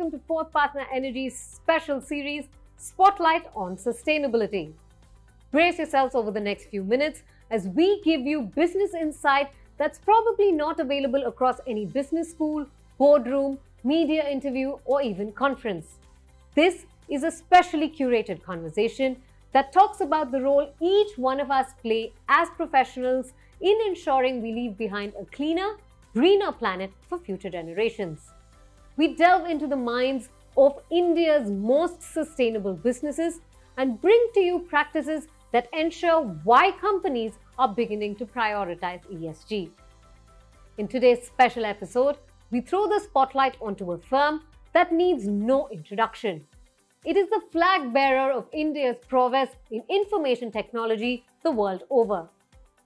welcome to Fourth Partner Energy's special series, Spotlight on Sustainability. Brace yourselves over the next few minutes as we give you business insight that's probably not available across any business school, boardroom, media interview, or even conference. This is a specially curated conversation that talks about the role each one of us play as professionals in ensuring we leave behind a cleaner, greener planet for future generations. We delve into the minds of India's most sustainable businesses and bring to you practices that ensure why companies are beginning to prioritize ESG. In today's special episode, we throw the spotlight onto a firm that needs no introduction. It is the flag bearer of India's prowess in information technology the world over.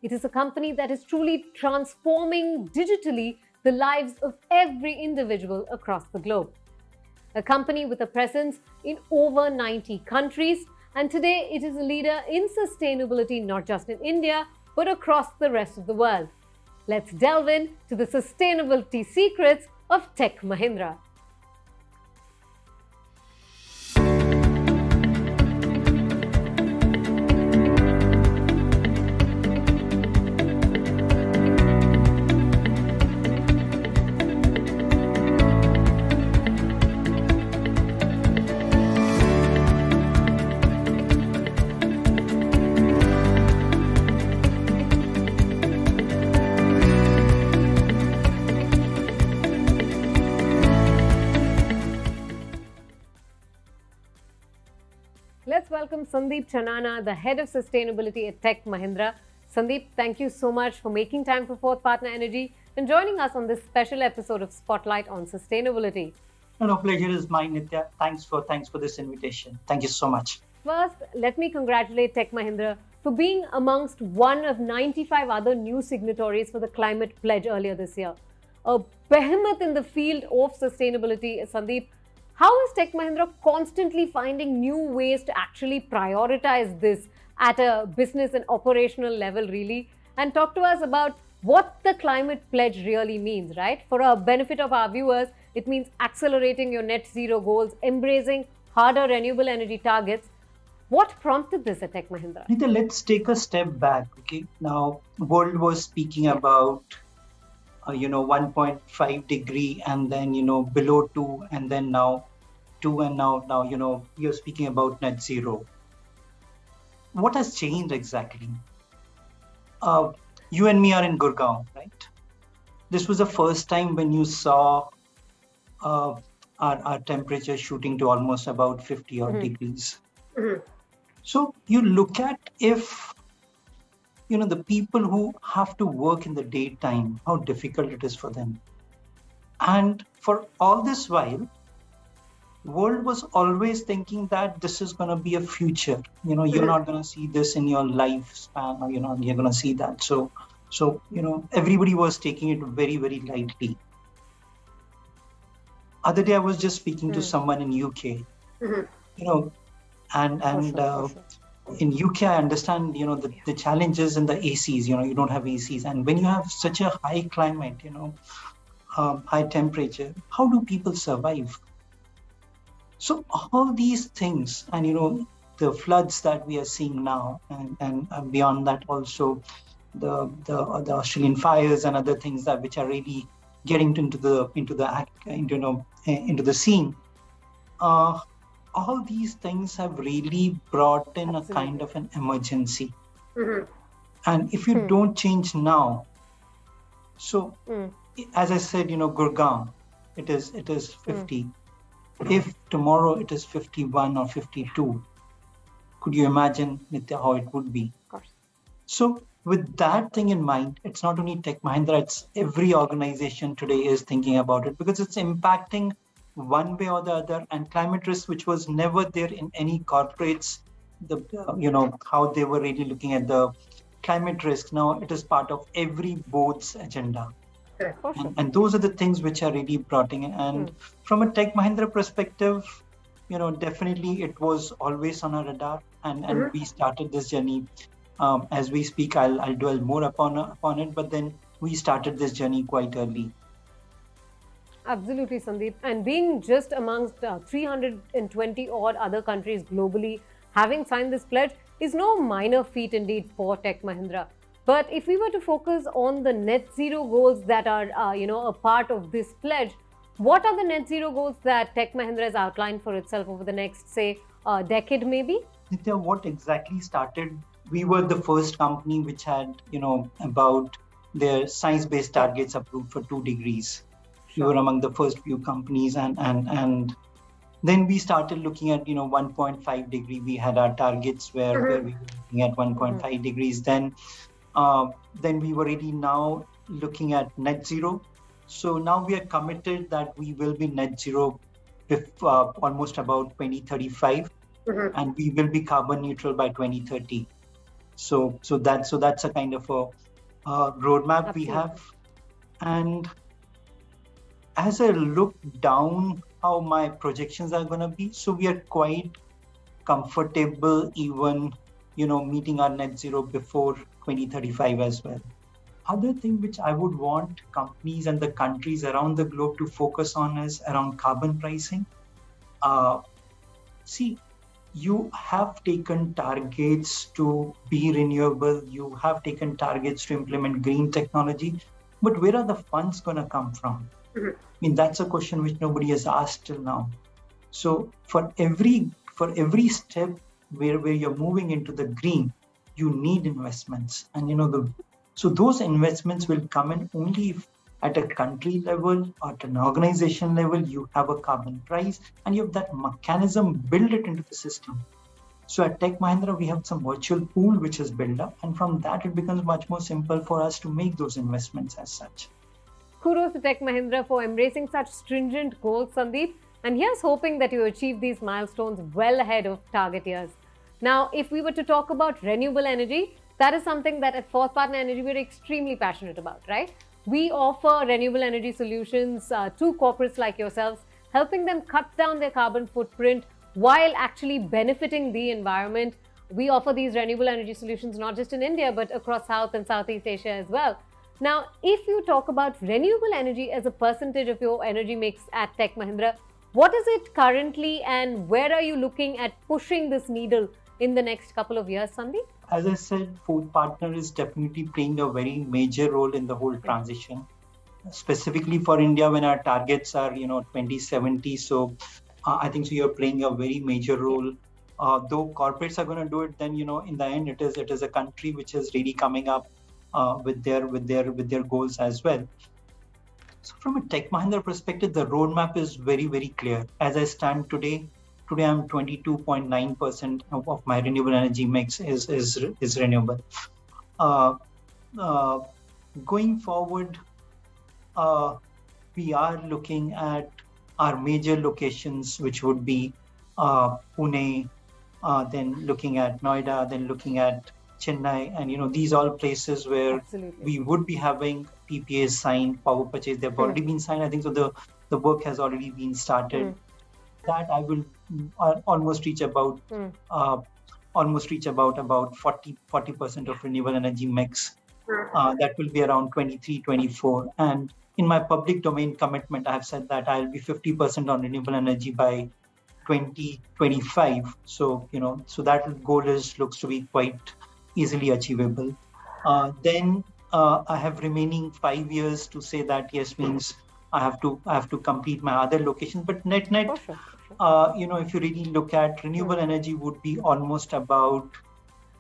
It is a company that is truly transforming digitally the lives of every individual across the globe. A company with a presence in over 90 countries, and today it is a leader in sustainability not just in India, but across the rest of the world. Let's delve into the sustainability secrets of Tech Mahindra. Let's welcome Sandeep Chadana, the Head of Sustainability at Tech Mahindra. Sandeep, thank you so much for making time for Fourth Partner Energy and joining us on this special episode of Spotlight on Sustainability. No, pleasure is mine, Nitya. Thanks for this invitation. Thank you so much. First, let me congratulate Tech Mahindra for being amongst one of 95 other new signatories for the Climate Pledge earlier this year. A behemoth in the field of sustainability, Sandeep. How is Tech Mahindra constantly finding new ways to actually prioritize this at a business and operational level, really? And talk to us about what the Climate Pledge really means, right? For a benefit of our viewers, it means accelerating your net zero goals, embracing harder renewable energy targets. What prompted this at Tech Mahindra? Nitya, let's take a step back, okay? Now, world was speaking about 1.5 degree and then, below 2 and then now 2 and now, you're speaking about net zero. What has changed exactly? You and me are in Gurgaon, right? This was the first time when you saw our temperature shooting to almost about 50 odd degrees. So you look at if the people who have to work in the daytime, how difficult it is for them. And for all this while, world was always thinking that this is going to be a future. You're not going to see this in your lifespan, or you're going to see that. So everybody was taking it very, very lightly. Other day I was just speaking to someone in UK, in UK, I understand, the challenges in the ACs, you don't have ACs. And when you have such a high climate, high temperature, how do people survive? So all these things and, the floods that we are seeing now and beyond that also the Australian fires and other things which are really getting into the scene. All these things have really brought in a kind of an emergency. And if you don't change now, so as I said, Gurgaon, it is 50. If tomorrow it is 51 or 52, could you imagine, Nitya, how it would be? Of course. So with that thing in mind, it's not only Tech Mahindra, it's every organization today is thinking about it because it's impacting one way or the other. And climate risk, which was never there in any corporates, how they were really looking at the climate risk. Now it is part of every board's agenda. And those are the things which are really brought in. And from a Tech Mahindra perspective, definitely it was always on our radar. And we started this journey. As we speak, I'll dwell more upon it. But then we started this journey quite early. Absolutely, Sandeep. And being just amongst 320 odd other countries globally having signed this pledge is no minor feat indeed for Tech Mahindra. But if we were to focus on the net zero goals that are, a part of this pledge, what are the net zero goals that Tech Mahindra has outlined for itself over the next, say, decade maybe? Nitya, what exactly started? We were the first company which had, about their science-based targets approved for 2 degrees. We were among the first few companies, and then we started looking at 1.5 degree. We had our targets where we were looking at 1.5 degrees. Then we were already now looking at net zero. So now we are committed that we will be net zero almost about 2035, and we will be carbon neutral by 2030. So that's a kind of a roadmap we have. And as I look down how my projections are going to be, so we are quite comfortable even meeting our net zero before 2035 as well. Other thing which I would want companies and the countries around the globe to focus on is around carbon pricing. See, you have taken targets to be renewable, you have taken targets to implement green technology, but where are the funds going to come from? I mean, that's a question which nobody has asked till now. So for every step where you're moving into the green, you need investments, and so those investments will come in only if at a country level or at an organization level you have a carbon price and you have that mechanism build it into the system. So at Tech Mahindra we have some virtual pool which is built up, and from that it becomes much more simple for us to make those investments as such. Kudos to Tech Mahindra for embracing such stringent goals, Sandeep. And here's hoping that you achieve these milestones well ahead of target years. Now, if we were to talk about renewable energy, that is something that at Fourth Partner Energy we're extremely passionate about, right? We offer renewable energy solutions to corporates like yourselves, helping them cut down their carbon footprint while actually benefiting the environment. We offer these renewable energy solutions not just in India, but across South and Southeast Asia as well. Now, if you talk about renewable energy as a percentage of your energy mix at Tech Mahindra, what is it currently and where are you looking at pushing this needle in the next couple of years, Sandeep? As I said, Fourth Partner is definitely playing a very major role in the whole transition. Specifically for India, when our targets are 2070, so I think so you're playing a very major role. Though corporates are going to do it, then in the end it is a country which is really coming up with their goals as well. So from a Tech Mahindra perspective, the roadmap is very, very clear. As I stand today I'm 22.9% of my renewable energy mix is renewable. Going forward, we are looking at our major locations, which would be Pune, then looking at Noida, then looking at Chennai, and these all places where we would be having PPAs signed, power purchase. They've already been signed. I think so. The work has already been started. That I will almost reach about 40% of renewable energy mix. That will be around 23, 24. And in my public domain commitment, I have said that I'll be 50% on renewable energy by 2025. So so that goal looks to be quite easily achievable. Then I have remaining 5 years to say that yes means I have to complete my other locations. But net, if you really look at renewable energy, would be almost about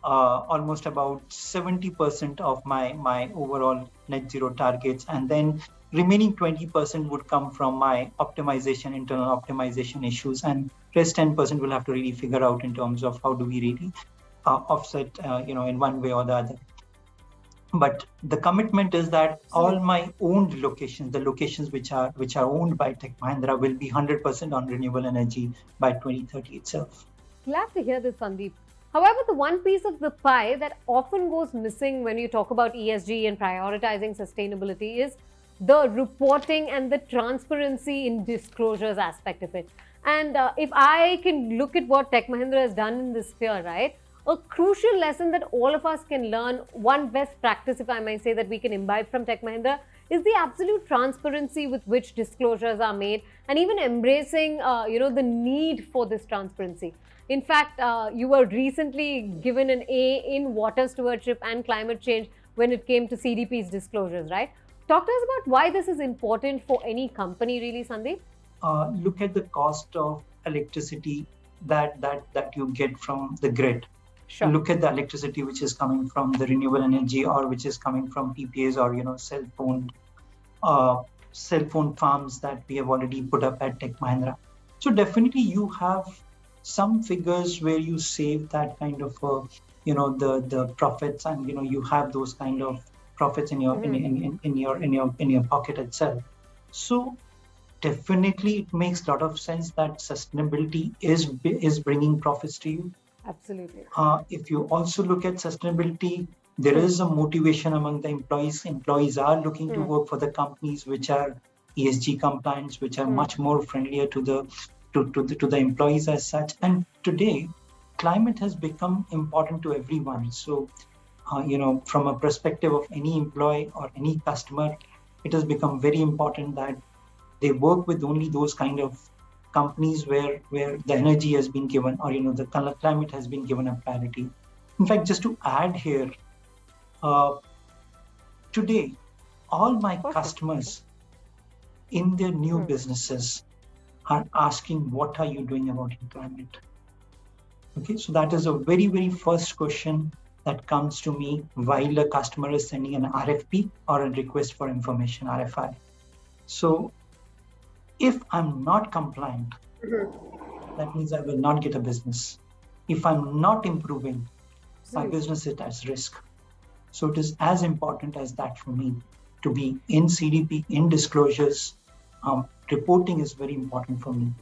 70% of my overall net zero targets, and then remaining 20% would come from my internal optimization issues, and rest 10% will have to really figure out in terms of how do we really offset in one way or the other. But the commitment is that all my owned locations, the locations which are owned by Tech Mahindra, will be 100% on renewable energy by 2030 itself. Glad to hear this, Sandeep. However, the one piece of the pie that often goes missing when you talk about ESG and prioritizing sustainability is the reporting and the transparency in disclosures aspect of it. And if I can look at what Tech Mahindra has done in this sphere, right? A crucial lesson that all of us can learn, one best practice, if I may say, that we can imbibe from Tech Mahindra is the absolute transparency with which disclosures are made, and even embracing, the need for this transparency. In fact, you were recently given an A in water stewardship and climate change when it came to CDP's disclosures, right? Talk to us about why this is important for any company, really, Sandeep. Look at the cost of electricity that you get from the grid. Sure. Look at the electricity which is coming from the renewable energy, or which is coming from PPAs, or cell phone farms that we have already put up at Tech Mahindra. So definitely you have some figures where you save that kind of the profits, and you have those kind of profits in your in your pocket itself. So definitely it makes a lot of sense that sustainability is bringing profits to you. Absolutely. If you also look at sustainability, there is a motivation among the employees. Employees are looking to work for the companies which are ESG compliant, which are much more friendlier to the employees as such. And today, climate has become important to everyone. So, from a perspective of any employee or any customer, it has become very important that they work with only those kind of companies where the energy has been given, or the climate has been given a priority. In fact, just to add here, today all my customers in their new businesses are asking, what are you doing about your climate? Okay, so that is a very, very first question that comes to me while a customer is sending an RFP or a request for information, RFI. So if I'm not compliant, that means I will not get a business. If I'm not improving, my business is at risk. So it is as important as that for me to be in CDP, in disclosures. Reporting is very important for me.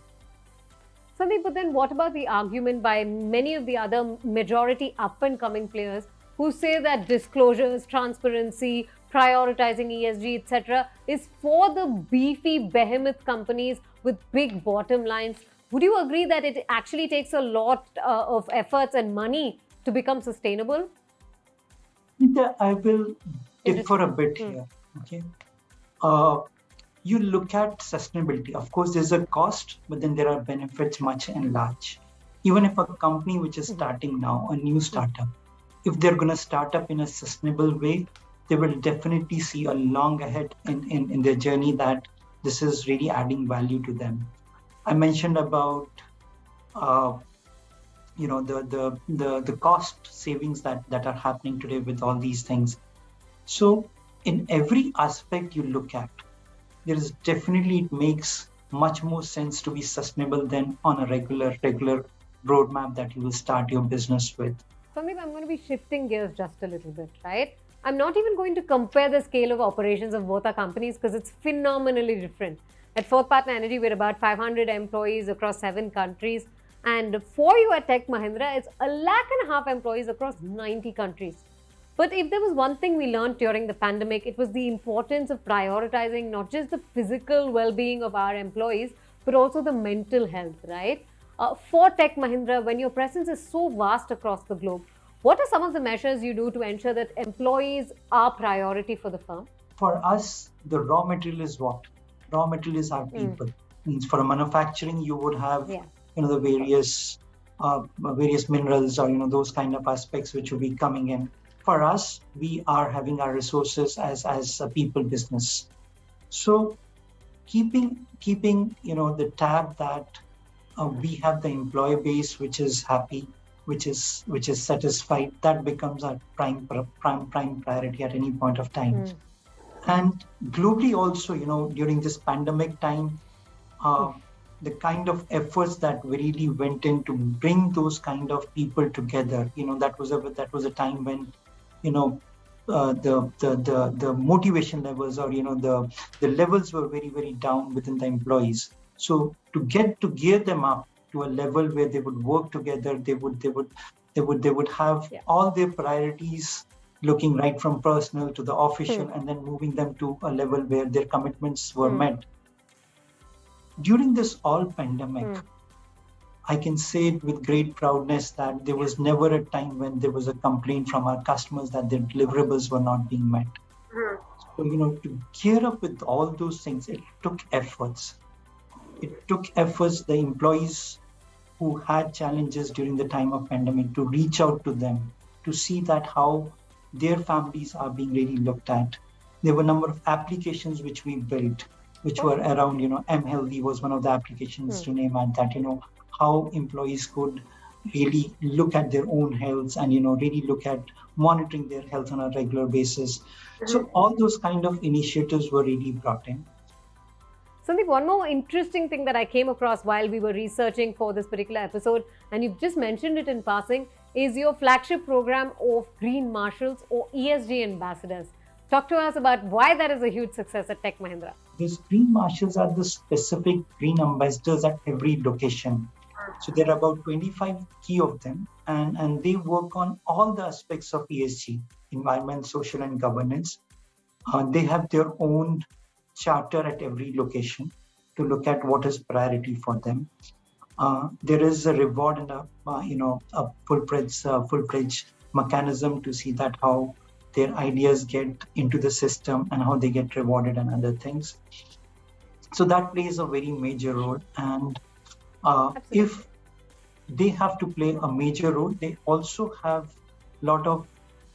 Sandeep, but then what about the argument by many of the other majority up-and-coming players who say that disclosures, transparency, prioritizing ESG, etc., is for the beefy behemoth companies with big bottom lines? Would you agree that it actually takes a lot of efforts and money to become sustainable? I will differ a bit here. Okay. You look at sustainability. Of course, there's a cost, but then there are benefits much and large. Even if a company which is starting now, a new startup, if they're going to start up in a sustainable way, they will definitely see a long ahead in their journey that this is really adding value to them. I mentioned about the cost savings that are happening today with all these things. So in every aspect you look at, it makes much more sense to be sustainable than on a regular roadmap that you will start your business with. Sandeep, I'm going to be shifting gears just a little bit, right? I'm not even going to compare the scale of operations of both our companies because it's phenomenally different. At Fourth Partner Energy, we're about 500 employees across 7 countries. And for you at Tech Mahindra, it's 1.5 lakh employees across 90 countries. But if there was one thing we learned during the pandemic, it was the importance of prioritizing not just the physical well-being of our employees, but also the mental health, right? For Tech Mahindra, when your presence is so vast across the globe, what are some of the measures you do to ensure that employees are priority for the firm? For us, the raw material is what? Raw material is our people. Means for a manufacturing, you would have the various minerals or those kind of aspects which will be coming in. For us, we are having our resources as a people business. So keeping the tab that we have the employee base which is happy, which is satisfied, that becomes our prime priority at any point of time. And globally also, during this pandemic time, the kind of efforts that really went in to bring those kind of people together, that was a time when the motivation levels or the levels were very, very down within the employees. So to gear them up to a level where they would work together, they would have all their priorities looking right from personal to the official, and then moving them to a level where their commitments were met. During this all pandemic, I can say it with great proudness that there was never a time when there was a complaint from our customers that their deliverables were not being met. So, to gear up with all those things, it took efforts. It took efforts, the employees who had challenges during the time of pandemic, to reach out to them, to see that how their families are being really looked at. There were a number of applications which we built, which were around, mHealthy was one of the applications to name at that, how employees could really look at their own health and, really look at monitoring their health on a regular basis. So all those kind of initiatives were really brought in. Sandeep, one more interesting thing that I came across while we were researching for this particular episode, and you've just mentioned it in passing, is your flagship program of Green Marshals or ESG ambassadors. Talk to us about why that is a huge success at Tech Mahindra. These Green Marshals are the specific green ambassadors at every location. So there are about 25 key of them, and they work on all the aspects of ESG, environment, social, and governance. They have their own charter at every location to look at what is priority for them. There is a reward and a full-fledged mechanism to see that how their ideas get into the system and how they get rewarded and other things. So that plays a very major role. And if they have to play a major role, they also have a lot of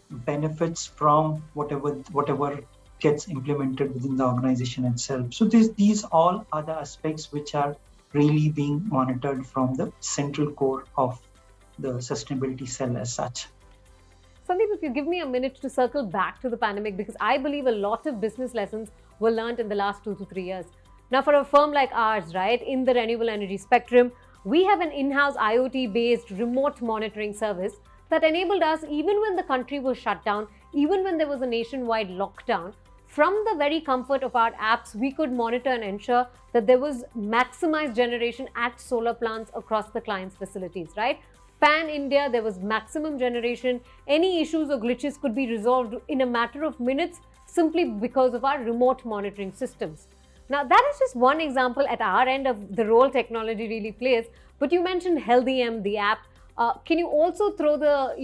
benefits from whatever gets implemented within the organization itself. So these all are the aspects which are really being monitored from the central core of the sustainability cell as such. Sandeep, if you give me a minute to circle back to the pandemic, because I believe a lot of business lessons were learned in the last 2 to 3 years. Now, for a firm like ours, right, in the renewable energy spectrum, we have an in-house IoT-based remote monitoring service that enabled us, even when the country was shut down, even when there was a nationwide lockdown, from the very comfort of our apps, we could monitor and ensure that there was maximized generation at solar plants across the client's facilities, right? Pan-India, there was maximum generation. Any issues or glitches could be resolved in a matter of minutes simply because of our remote monitoring systems. Now, that is just one example at our end of the role technology really plays. But you mentioned HealthyM, the app. Can you also throw the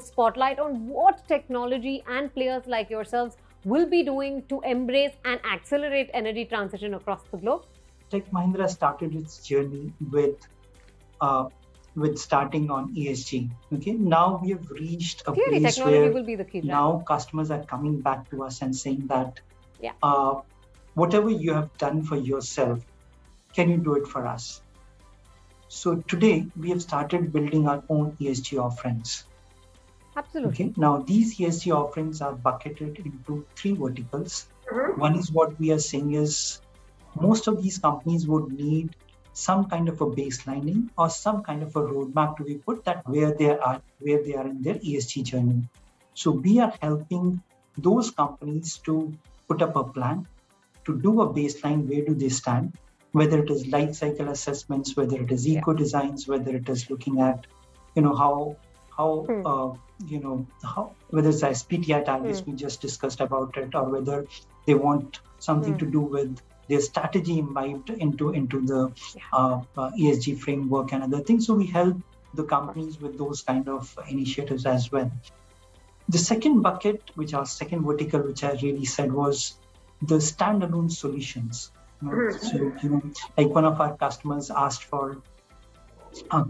spotlight on what technology and players like yourselves will be doing to embrace and accelerate energy transition across the globe? Tech Mahindra started its journey with starting on ESG. Okay, now we have reached a Clearly, place technology where will be the key, right? Now customers are coming back to us and saying that, yeah, whatever you have done for yourself, can you do it for us? So today we have started building our own ESG offerings. Absolutely. Okay. Now these ESG offerings are bucketed into 3 verticals. One is what we are saying is most of these companies would need some kind of a baselining or some kind of a roadmap to be put that where they are in their ESG journey. So we are helping those companies to put up a plan, to do a baseline, where do they stand, whether it is life cycle assessments, whether it is eco designs, whether it is looking at, whether it's SPTI targets we just discussed about it, or whether they want something to do with their strategy imbibed into the ESG framework and other things. So we help the companies with those kind of initiatives as well. The second bucket, which our second vertical, which I really said was the standalone solutions. So, like one of our customers asked for,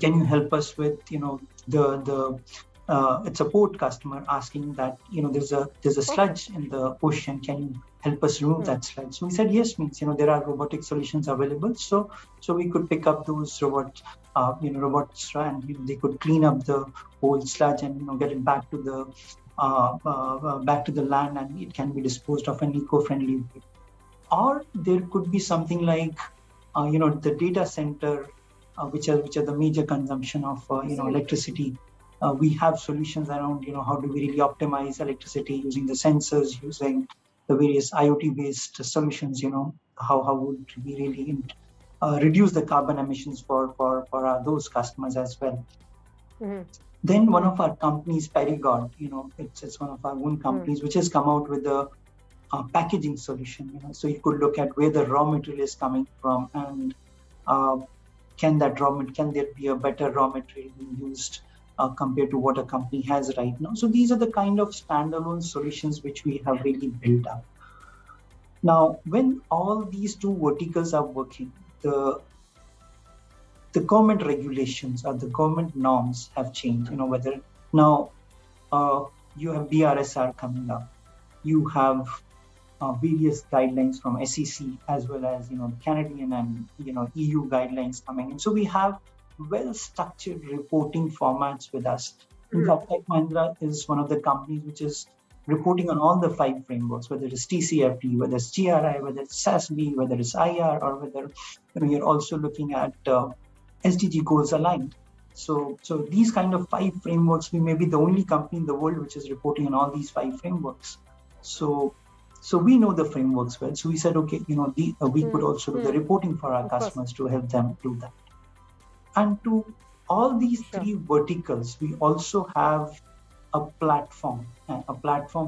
can you help us with, it's a port customer asking that, there's a sludge in the ocean. Can you help us remove that sludge? So we said, yes, there are robotic solutions available. So we could pick up those robots and they could clean up the whole sludge and, get it back to the land, and it can be disposed of in eco-friendly way. Or there could be something like, the data center, which are the major consumption of, electricity. We have solutions around, how do we really optimize electricity using the sensors, using the various IoT-based solutions, how would we really reduce the carbon emissions for those customers as well. Then one of our companies, Perigord, it's one of our own companies, which has come out with a packaging solution. So you could look at where the raw material is coming from and can there be a better raw material being used compared to what a company has right now? So these are the kind of standalone solutions which we have really built up. Now, when all these two verticals are working, the government regulations or the government norms have changed. Whether now you have BRSR coming up, you have various guidelines from SEC as well as Canadian and EU guidelines coming in. So we have well-structured reporting formats with us. In fact, Tech Mahindra is one of the companies which is reporting on all the 5 frameworks, whether it's TCFD, whether it's GRI, whether it's SASB, whether it's IR, or whether you're also looking at SDG goals aligned. So these kind of 5 frameworks, we may be the only company in the world which is reporting on all these 5 frameworks. So we know the frameworks well. So we said, okay, we could also do the reporting for our customers to help them do that. And to all these 3 verticals, we also have a platform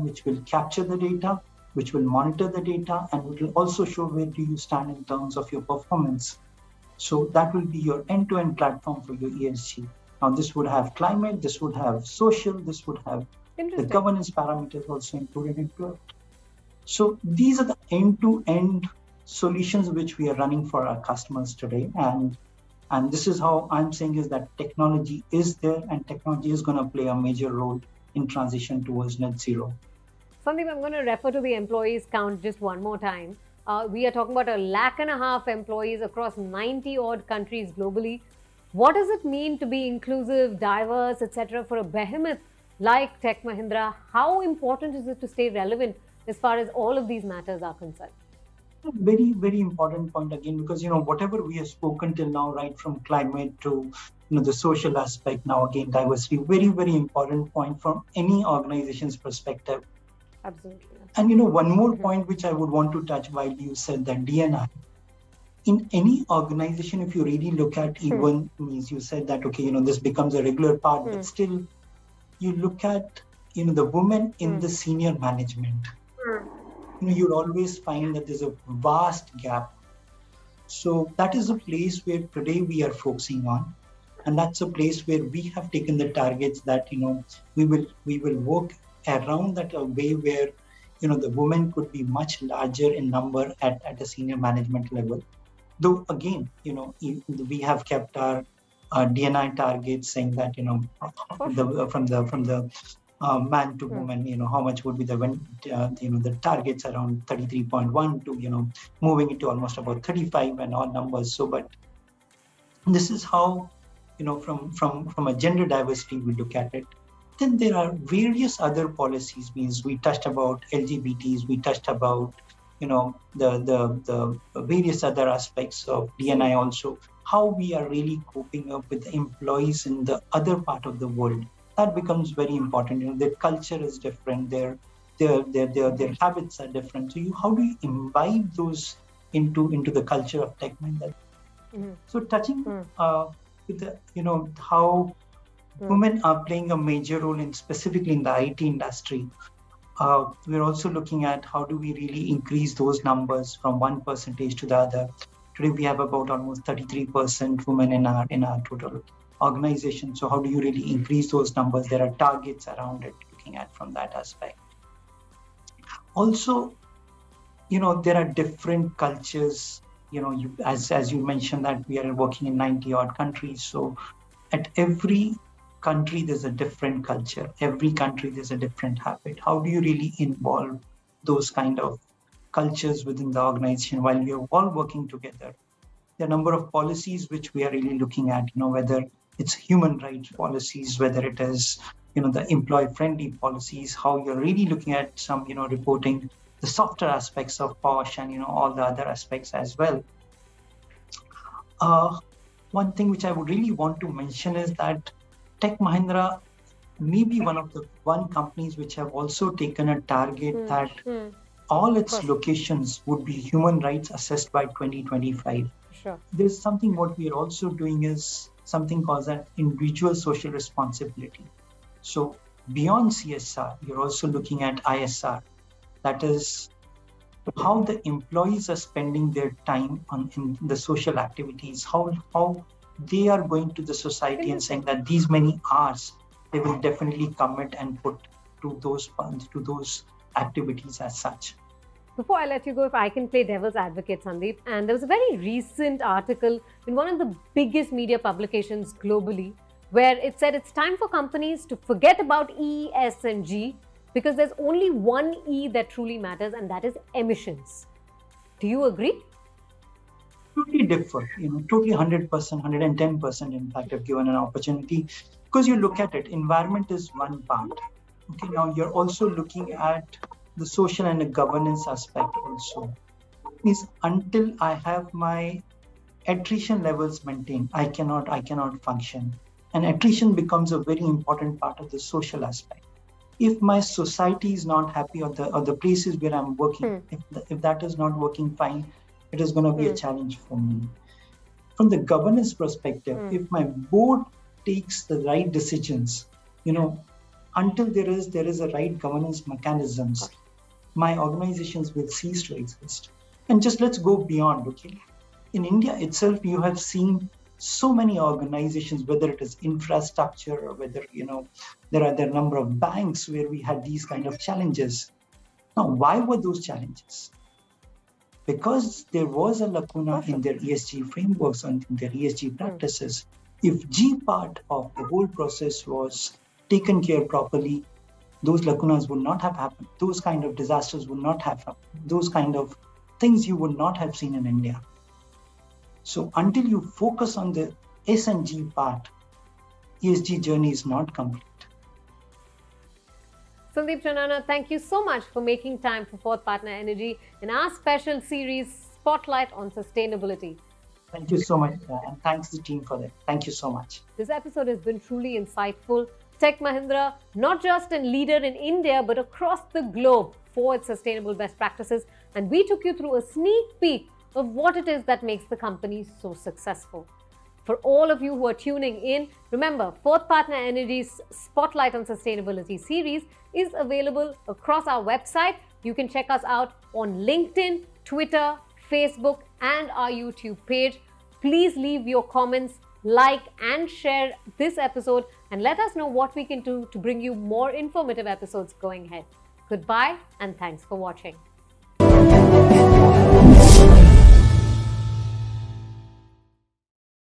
which will capture the data, which will monitor the data, and it will also show where do you stand in terms of your performance. So that will be your end-to-end platform for your ESG. Now, this would have climate, this would have social, this would have the governance parameters also included into it. So these are the end-to-end solutions which we are running for our customers today. And this is how I'm saying is that technology is there and technology is going to play a major role in transition towards net zero. Sandeep, I'm going to refer to the employees count just one more time. We are talking about 1.5 lakh employees across 90 odd countries globally. What does it mean to be inclusive, diverse, etc. for a behemoth like Tech Mahindra? How important is it to stay relevant as far as all of these matters are concerned? Very, very important point again, because whatever we have spoken till now, right from climate to the social aspect, now again diversity, very, very important point from any organization's perspective. Absolutely. And one more point which I would want to touch while you said that DNI. In any organization, if you really look at even means you said that okay, this becomes a regular part, but still you look at the women in the senior management. You'll always find that there's a vast gap. So that is a place where today we are focusing on, and that's a place where we have taken the targets that we will work around that a way where the women could be much larger in number at a senior management level. Though again, we have kept our DNI targets saying that from the man to woman, how much would be the targets around 33.1 to moving it to almost about 35 and all numbers. So, but this is how from a gender diversity we look at it. Then there are various other policies. Means we touched about LGBTs, we touched about the various other aspects of DNI also. How we are really coping up with the employees in the other part of the world. That becomes very important. Their culture is different. Their habits are different. So how do you imbibe those into the culture of Tech Mahindra? So touching with the how women are playing a major role specifically in the IT industry. We're also looking at how do we really increase those numbers from 1% to the other. Today we have about almost 33% women in our total organization. So how do you really increase those numbers? There are targets around it, looking at from that aspect. Also, there are different cultures. As you mentioned that we are working in 90 odd countries. So at every country, there's a different culture. Every country, there's a different habit. How do you really involve those kind of cultures within the organization while we are all working together? There are a number of policies which we are really looking at, whether it's human rights policies, whether it is, the employee-friendly policies, how you're really looking at some, reporting the softer aspects of POSH and, all the other aspects as well. One thing which I would really want to mention is that Tech Mahindra may be one of the companies which have also taken a target that all its locations would be human rights assessed by 2025. Sure. There's something what we are also doing is something called an individual social responsibility. So beyond CSR, you're also looking at ISR. That is how the employees are spending their time in the social activities, how they are going to the society and saying that these many hours they will definitely commit and put to those funds, to those activities as such. Before I let you go, if I can play devil's advocate, Sandeep, and there was a very recent article in one of the biggest media publications globally where it said it's time for companies to forget about E, S, and G because there's only one E that truly matters, and that is emissions. Do you agree? Totally differ, totally 100%, 110%, in fact, if given an opportunity. Because you look at it, environment is one part. Okay, now you're also looking at the social and the governance aspect also. Means until I have my attrition levels maintained, I cannot function. And attrition becomes a very important part of the social aspect. If my society is not happy, or the places where I'm working, if that is not working fine, it is going to be a challenge for me. From the governance perspective, if my board takes the right decisions, until there is a right governance mechanisms, my organizations will cease to exist. And just let's go beyond, okay? In India itself, you have seen so many organizations, whether it is infrastructure or whether, there are a number of banks where we had these kind of challenges. Now, why were those challenges? Because there was a lacuna in their ESG frameworks and in their ESG practices. If G part of the whole process was taken care properly, those lacunas would not have happened. Those kind of disasters would not have happened. Those kind of things you would not have seen in India. So until you focus on the S and G part, ESG journey is not complete. Sandeep Chadana, thank you so much for making time for Fourth Partner Energy in our special series, Spotlight on Sustainability. Thank you so much, and thanks the team for that. Thank you so much. This episode has been truly insightful. Tech Mahindra, not just a leader in India, but across the globe for its sustainable best practices. And we took you through a sneak peek of what it is that makes the company so successful. For all of you who are tuning in, remember, Fourth Partner Energy's Spotlight on Sustainability series is available across our website. You can check us out on LinkedIn, Twitter, Facebook, and our YouTube page. Please leave your comments, like and share this episode, and let us know what we can do to bring you more informative episodes going ahead. Goodbye, and thanks for watching.